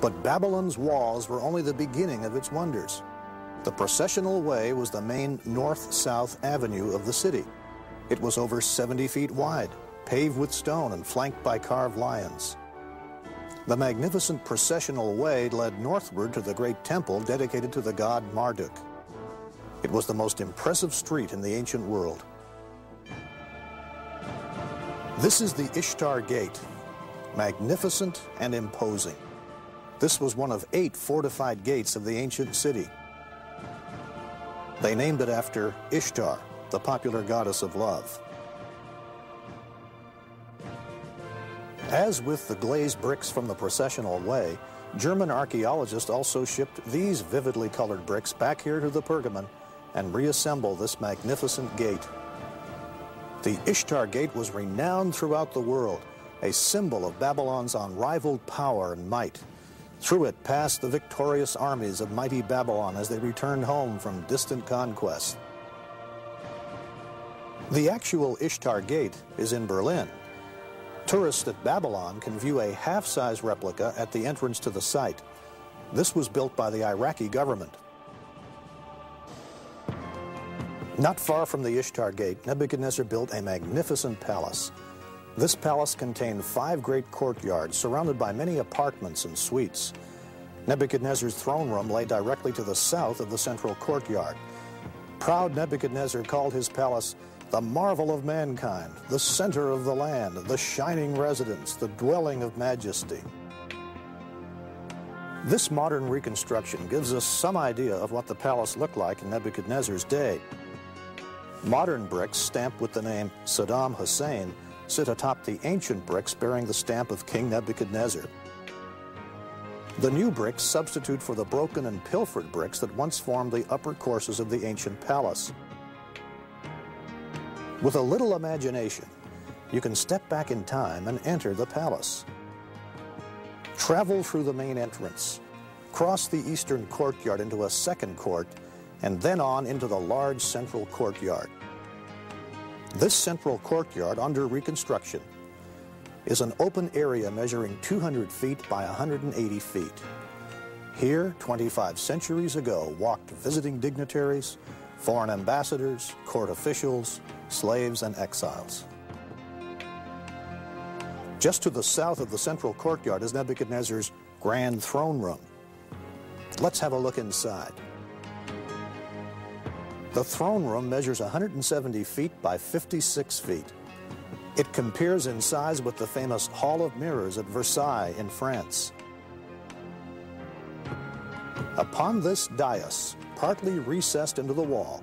But Babylon's walls were only the beginning of its wonders. The processional way was the main north-south avenue of the city. It was over 70 feet wide, paved with stone and flanked by carved lions. The magnificent processional way led northward to the great temple dedicated to the god Marduk. It was the most impressive street in the ancient world. This is the Ishtar Gate, magnificent and imposing. This was one of 8 fortified gates of the ancient city. They named it after Ishtar, the popular goddess of love. As with the glazed bricks from the processional way, German archaeologists also shipped these vividly colored bricks back here to the Pergamon and reassemble this magnificent gate. The Ishtar Gate was renowned throughout the world, a symbol of Babylon's unrivaled power and might. Through it passed the victorious armies of mighty Babylon as they returned home from distant conquest. The actual Ishtar Gate is in Berlin. Tourists at Babylon can view a half-size replica at the entrance to the site. This was built by the Iraqi government. Not far from the Ishtar Gate, Nebuchadnezzar built a magnificent palace. This palace contained 5 great courtyards surrounded by many apartments and suites. Nebuchadnezzar's throne room lay directly to the south of the central courtyard. Proud Nebuchadnezzar called his palace the marvel of mankind, the center of the land, the shining residence, the dwelling of majesty. This modern reconstruction gives us some idea of what the palace looked like in Nebuchadnezzar's day. Modern bricks stamped with the name Saddam Hussein sit atop the ancient bricks bearing the stamp of King Nebuchadnezzar. The new bricks substitute for the broken and pilfered bricks that once formed the upper courses of the ancient palace. With a little imagination, you can step back in time and enter the palace. Travel through the main entrance, cross the eastern courtyard into a second court, and then on into the large central courtyard. This central courtyard, under reconstruction, is an open area measuring 200 feet by 180 feet. Here, 25 centuries ago, walked visiting dignitaries, foreign ambassadors, court officials, slaves, and exiles. Just to the south of the central courtyard is Nebuchadnezzar's grand throne room. Let's have a look inside. The throne room measures 170 feet by 56 feet. It compares in size with the famous Hall of Mirrors at Versailles in France. Upon this dais, partly recessed into the wall,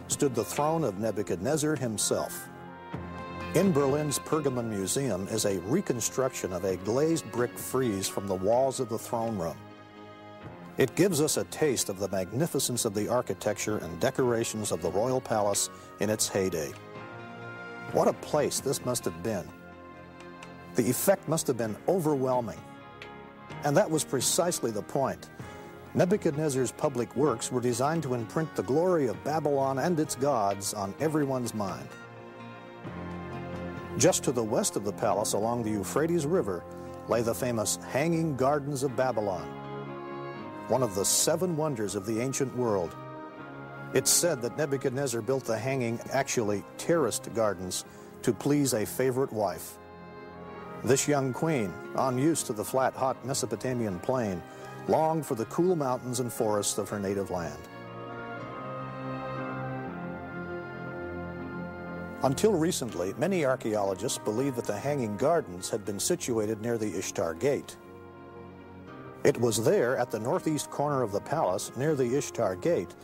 stood the throne of Nebuchadnezzar himself. In Berlin's Pergamon Museum is a reconstruction of a glazed brick frieze from the walls of the throne room. It gives us a taste of the magnificence of the architecture and decorations of the royal palace in its heyday. What a place this must have been. The effect must have been overwhelming. And that was precisely the point. Nebuchadnezzar's public works were designed to imprint the glory of Babylon and its gods on everyone's mind. Just to the west of the palace along the Euphrates River lay the famous Hanging Gardens of Babylon, one of the 7 wonders of the ancient world. It's said that Nebuchadnezzar built the hanging, actually terraced gardens to please a favorite wife. This young queen, unused to the flat, hot Mesopotamian plain, longed for the cool mountains and forests of her native land. Until recently, many archaeologists believed that the Hanging Gardens had been situated near the Ishtar Gate. It was there, at the northeast corner of the palace, near the Ishtar Gate,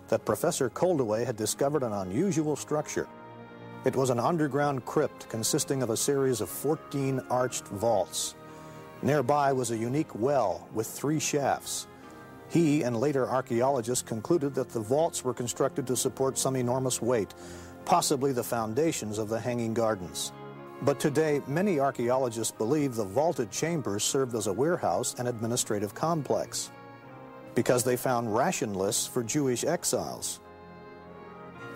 that Professor Koldewey had discovered an unusual structure. It was an underground crypt consisting of a series of 14 arched vaults. Nearby was a unique well with 3 shafts. He and later archaeologists concluded that the vaults were constructed to support some enormous weight, possibly the foundations of the Hanging Gardens. But today, many archaeologists believe the vaulted chambers served as a warehouse and administrative complex, because they found ration lists for Jewish exiles.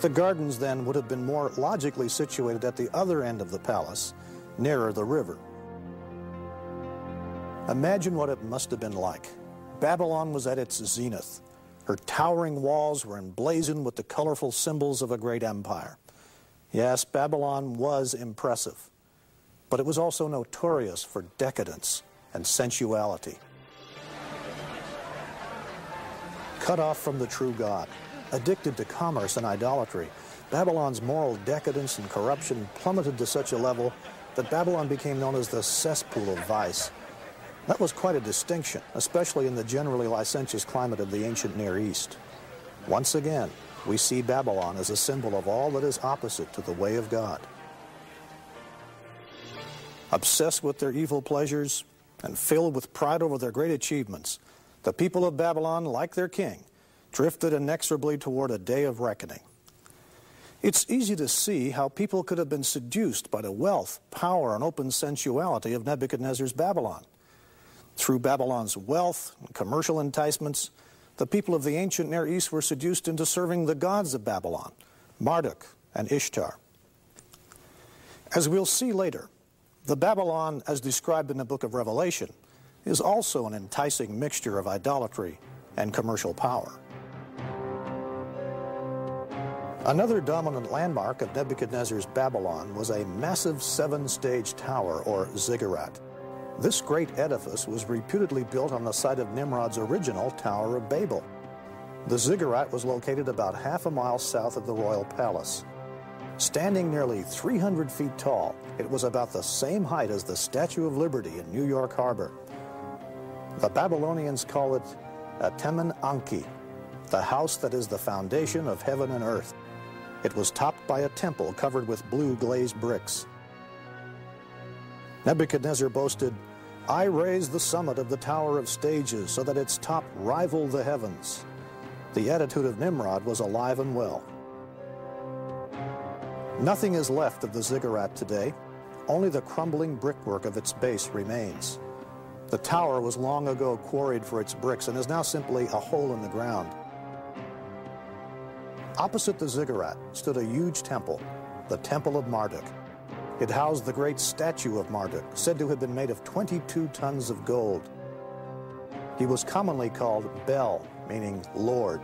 The gardens then would have been more logically situated at the other end of the palace, nearer the river. Imagine what it must have been like. Babylon was at its zenith. Her towering walls were emblazoned with the colorful symbols of a great empire. Yes, Babylon was impressive, but it was also notorious for decadence and sensuality. Cut off from the true God, addicted to commerce and idolatry, Babylon's moral decadence and corruption plummeted to such a level that Babylon became known as the cesspool of vice. That was quite a distinction, especially in the generally licentious climate of the ancient Near East. Once again, we see Babylon as a symbol of all that is opposite to the way of God. Obsessed with their evil pleasures and filled with pride over their great achievements, the people of Babylon, like their king, drifted inexorably toward a day of reckoning. It's easy to see how people could have been seduced by the wealth, power, and open sensuality of Nebuchadnezzar's Babylon. Through Babylon's wealth and commercial enticements, the people of the ancient Near East were seduced into serving the gods of Babylon, Marduk and Ishtar. As we'll see later, the Babylon, as described in the book of Revelation, is also an enticing mixture of idolatry and commercial power. Another dominant landmark of Nebuchadnezzar's Babylon was a massive seven-stage tower, or ziggurat. This great edifice was reputedly built on the site of Nimrod's original Tower of Babel. The ziggurat was located about half a mile south of the royal palace. Standing nearly 300 feet tall, it was about the same height as the Statue of Liberty in New York Harbor. The Babylonians call it Atemen Anki, the house that is the foundation of heaven and earth. It was topped by a temple covered with blue glazed bricks. Nebuchadnezzar boasted, "I raised the summit of the Tower of Stages so that its top rivaled the heavens." The attitude of Nimrod was alive and well. Nothing is left of the ziggurat today. Only the crumbling brickwork of its base remains. The tower was long ago quarried for its bricks and is now simply a hole in the ground. Opposite the ziggurat stood a huge temple, the Temple of Marduk. It housed the great statue of Marduk, said to have been made of 22 tons of gold. He was commonly called Bel, meaning Lord.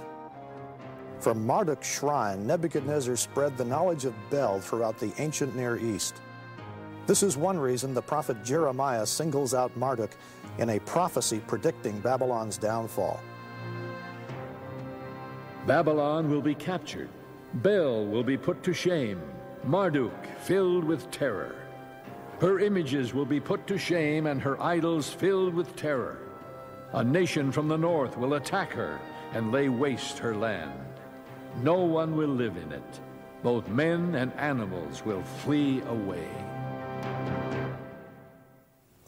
From Marduk's shrine, Nebuchadnezzar spread the knowledge of Bel throughout the ancient Near East. This is one reason the prophet Jeremiah singles out Marduk in a prophecy predicting Babylon's downfall. Babylon will be captured. Bel will be put to shame. Marduk filled with terror. Her images will be put to shame and her idols filled with terror. A nation from the north will attack her and lay waste her land. No one will live in it. Both men and animals will flee away.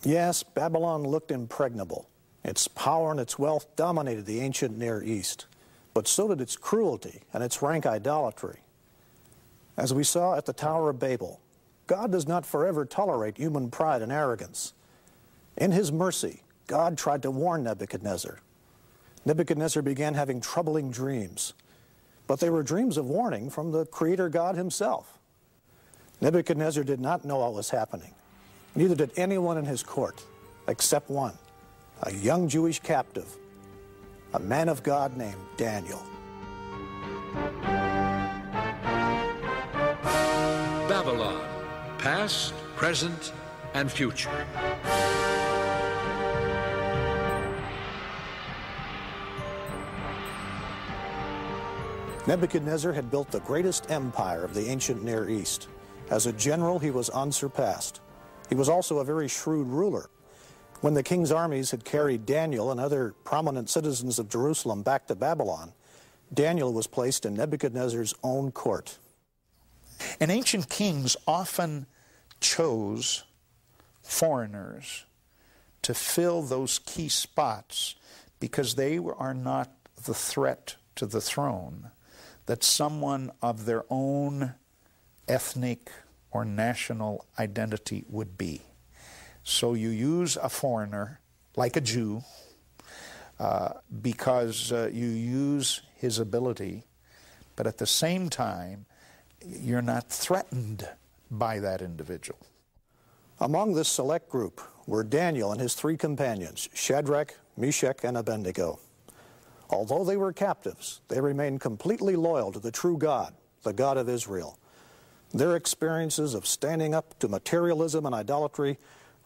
Yes, Babylon looked impregnable. Its power and its wealth dominated the ancient Near East, but so did its cruelty and its rank idolatry. As we saw at the Tower of Babel, God does not forever tolerate human pride and arrogance. In his mercy, God tried to warn Nebuchadnezzar. Nebuchadnezzar began having troubling dreams, but they were dreams of warning from the Creator God himself. Nebuchadnezzar did not know what was happening. Neither did anyone in his court, except one, a young Jewish captive, a man of God named Daniel. Babylon, past, present, and future. Nebuchadnezzar had built the greatest empire of the ancient Near East. As a general, he was unsurpassed. He was also a very shrewd ruler. When the king's armies had carried Daniel and other prominent citizens of Jerusalem back to Babylon, Daniel was placed in Nebuchadnezzar's own court. And ancient kings often chose foreigners to fill those key spots because they are not the threat to the throne that someone of their own ethnic or national identity would be. So you use a foreigner, like a Jew, because you use his ability, but at the same time, you're not threatened by that individual. Among this select group were Daniel and his three companions, Shadrach, Meshach, and Abednego. Although they were captives, they remained completely loyal to the true God, the God of Israel. Their experiences of standing up to materialism and idolatry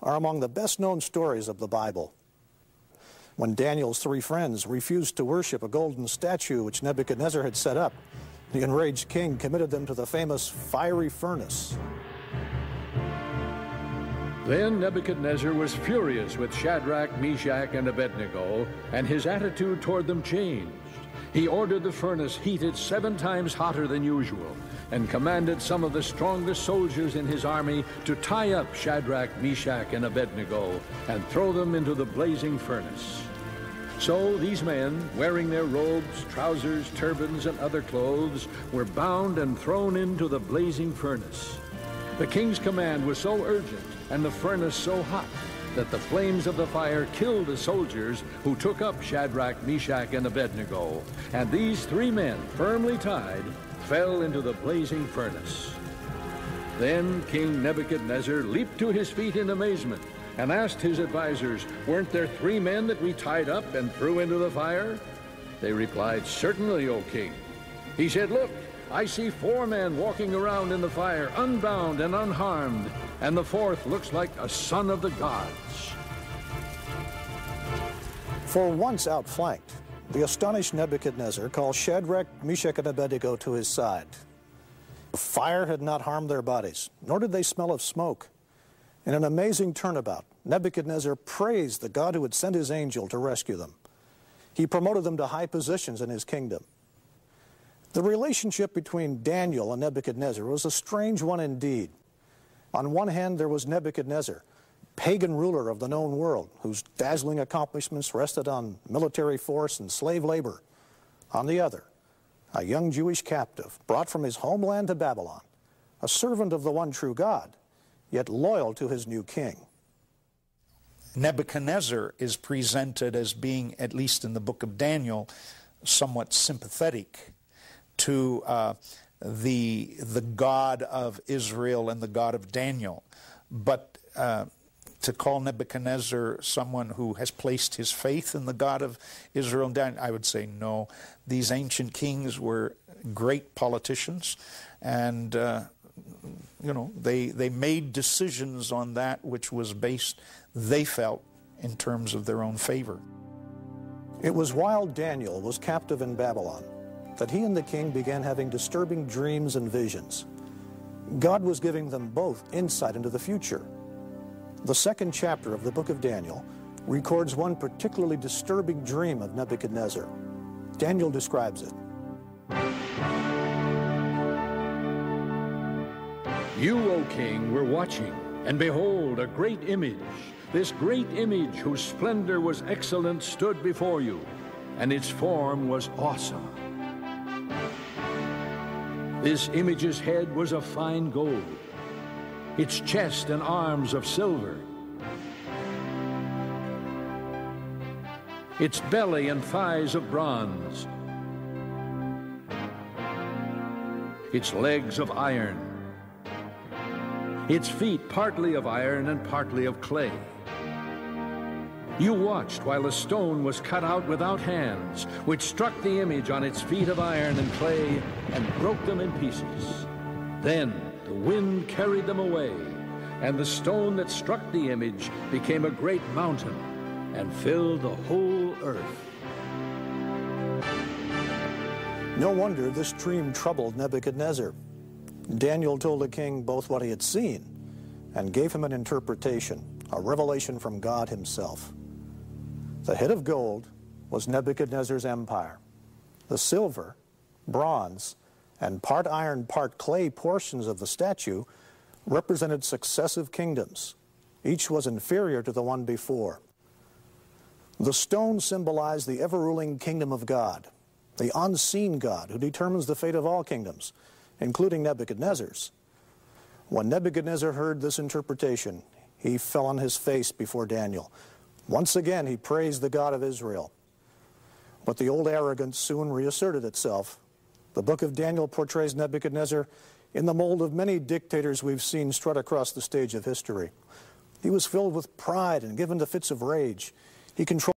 are among the best-known stories of the Bible. When Daniel's three friends refused to worship a golden statue which Nebuchadnezzar had set up, the enraged king committed them to the famous fiery furnace. Then Nebuchadnezzar was furious with Shadrach, Meshach, and Abednego, and his attitude toward them changed. He ordered the furnace heated 7 times hotter than usual, and commanded some of the strongest soldiers in his army to tie up Shadrach, Meshach, and Abednego and throw them into the blazing furnace. So these men, wearing their robes, trousers, turbans, and other clothes, were bound and thrown into the blazing furnace. The king's command was so urgent and the furnace so hot that the flames of the fire killed the soldiers who took up Shadrach, Meshach, and Abednego, and these 3 men, firmly tied, fell into the blazing furnace. Then King Nebuchadnezzar leaped to his feet in amazement and asked his advisors, "Weren't there 3 men that we tied up and threw into the fire?" They replied, "Certainly, O king." He said, "Look, I see 4 men walking around in the fire, unbound and unharmed, and the 4th looks like a son of the gods." For once outflanked, the astonished Nebuchadnezzar called Shadrach, Meshach, and Abednego to his side. Fire had not harmed their bodies, nor did they smell of smoke. In an amazing turnabout, Nebuchadnezzar praised the God who had sent his angel to rescue them. He promoted them to high positions in his kingdom. The relationship between Daniel and Nebuchadnezzar was a strange one indeed. On one hand, there was Nebuchadnezzar, pagan ruler of the known world, whose dazzling accomplishments rested on military force and slave labor. On the other, a young Jewish captive brought from his homeland to Babylon, a servant of the one true God, yet loyal to his new king. Nebuchadnezzar is presented as being, at least in the book of Daniel, somewhat sympathetic to the God of Israel and the God of Daniel. But to call Nebuchadnezzar someone who has placed his faith in the God of Israel and Daniel, I would say no. These ancient kings were great politicians, and you know, they made decisions on that which was based, they felt, in terms of their own favor. It was while Daniel was captive in Babylon that he and the king began having disturbing dreams and visions. God was giving them both insight into the future. The 2nd chapter of the book of Daniel records one particularly disturbing dream of Nebuchadnezzar. Daniel describes it. "You, O king, were watching, and behold, a great image. This great image, whose splendor was excellent, stood before you, and its form was awesome. This image's head was of fine gold, its chest and arms of silver, its belly and thighs of bronze, its legs of iron, its feet partly of iron and partly of clay. You watched while a stone was cut out without hands, which struck the image on its feet of iron and clay and broke them in pieces. Then the wind carried them away, and the stone that struck the image became a great mountain and filled the whole earth." No wonder this dream troubled Nebuchadnezzar. Daniel told the king both what he had seen and gave him an interpretation, a revelation from God himself. The head of gold was Nebuchadnezzar's empire. The silver, bronze, and part iron, part clay portions of the statue represented successive kingdoms. Each was inferior to the one before. The stone symbolized the ever-ruling kingdom of God, the unseen God who determines the fate of all kingdoms, including Nebuchadnezzar's. When Nebuchadnezzar heard this interpretation, he fell on his face before Daniel. Once again, he praised the God of Israel. But the old arrogance soon reasserted itself. The book of Daniel portrays Nebuchadnezzar in the mold of many dictators we've seen strut across the stage of history. He was filled with pride and given to fits of rage. He controlled